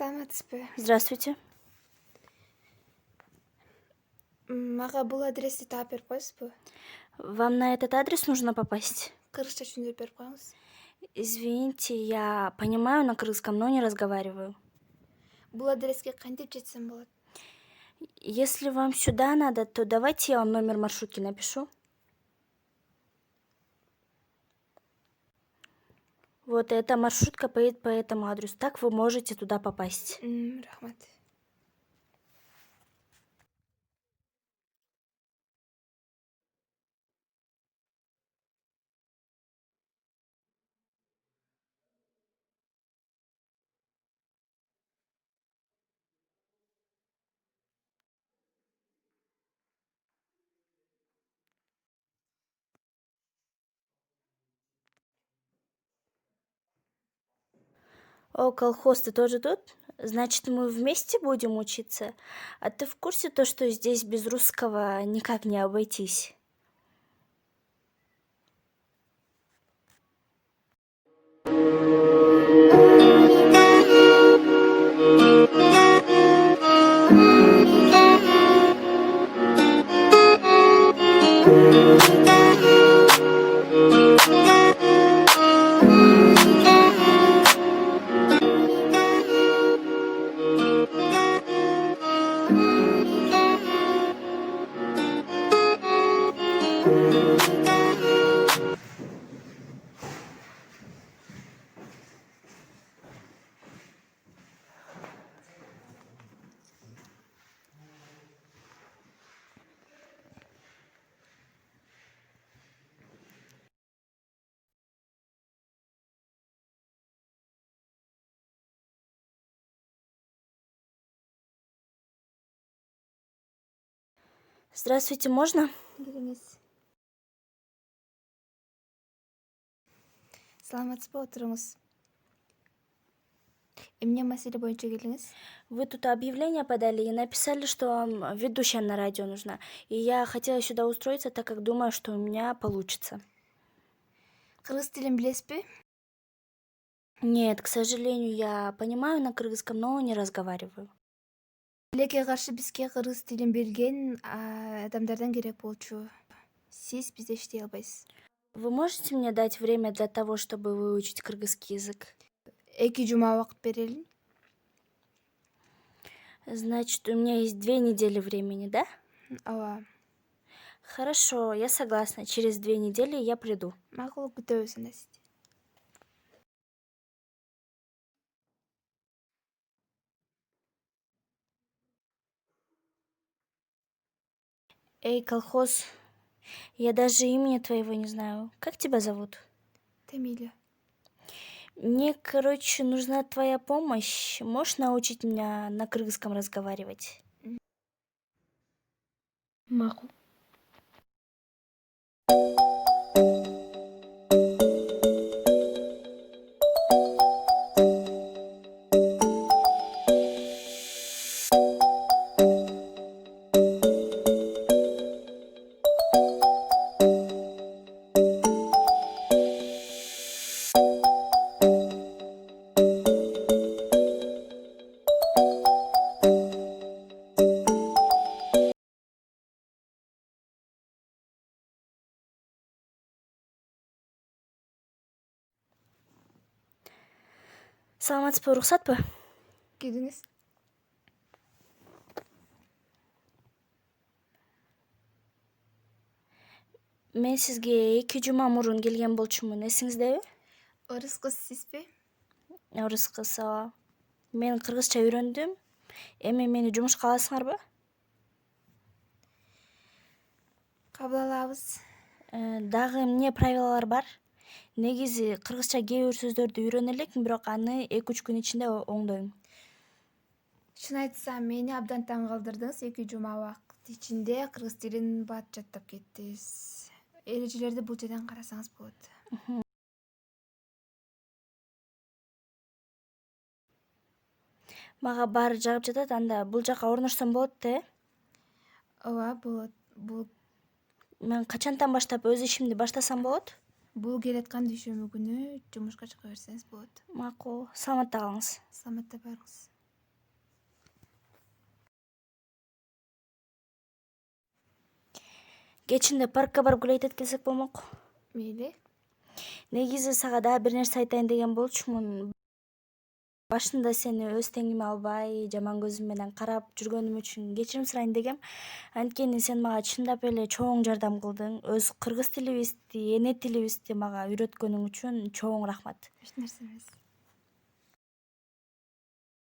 Саламатсызбы? Здравствуйте. Мага бул адрести таап берип коесузбу? Вам на этот адрес нужно попасть? Кыргызча түшүндүрүп берип коюңуз. Извините, я понимаю на кыргызском, но не разговариваю. Бул адреске кантип жетсем болот? Если вам сюда надо, то давайте я вам номер маршрутки напишу. Вот эта маршрутка поедет по этому адресу. Так вы можете туда попасть. Рахмат. О, колхоз, ты тоже тут? Значит, мы вместе будем учиться? А ты в курсе то, что здесь без русского никак не обойтись? Здравствуйте, можно? Кириңиз. Саламатсызбы, отуруңуз. Эмне маселе боюнча келдиңиз? Вы тут объявление подали и написали, что вам ведущая на радио нужна. И я хотела сюда устроиться, так как думаю, что у меня получится. Кыргыз тилин билесизби? Нет, к сожалению, я понимаю на кыргызском, но не разговариваю. Тилекке каршы бизге кыргыз тилин билген адамдардан керек болчу. Сиз бизде иштей албайсыз. Вы можете мне дать время для того, чтобы выучить кыргызский язык? 2 жума убакыт берели. Значит, у меня есть 2 недели времени, да? Ооба. Хорошо, я согласна. Через 2 недели я приду. Макул, күтөбүз анда сизди. Эй, колхоз, я даже имени твоего не знаю. Как тебя зовут? Темиля. Мне, короче, нужна твоя помощь. Можешь научить меня на кыргызском разговаривать? Макул. Саламатсызбы, уруксатпы? Кирдиңиз. Мен сизге 2 жума мурун келген болчумун, эсиңиздеби? Орус кыз сизби? Орус кыз, ооба. Мен кыргызча үйрөндүм. Эми мени жумушка аласыңарбы? Кабыл алабыз. Дагы эмне правилалар бар? Негизи кыргызча кээ бир сөздөрдү үйрөнө элекмин, бирок аны 2-3 күн ичинде оңдойм. Чын айтсам, мени абдан таң калтырдыңыз. 2 жума убакыт ичинде кыргыз тилин бат жаттап кеттиңиз. Эрежелерди бул жерден карасаңыз болот. Мага баары жагып жатат, анда бул жака орношсом болот да, Ооба, болот. Мен качантан баштап өз ишимди баштасам болот? Бул келаткан дүйшөмбү күнү жумушка чыга берсеңиз болот. Макул. Саламатта калыңыз. Саламатта барыңыз. Кечинде паркка барып гулять келсек болмок. Мейли. Негизи сага дагы бир нерсе айтайын деген болчумун. Башында сени өз теңиме албай, жаман көзүм менен карап жүргөнүм үчүн кечирим сурайын дегем. Анткени сен мага чындап эле чоң жардам кылдың. Өз кыргыз тилибизди, эне тилибизди мага үйрөткөнүң үчүн чоң рахмат. Эч нерсе эмес.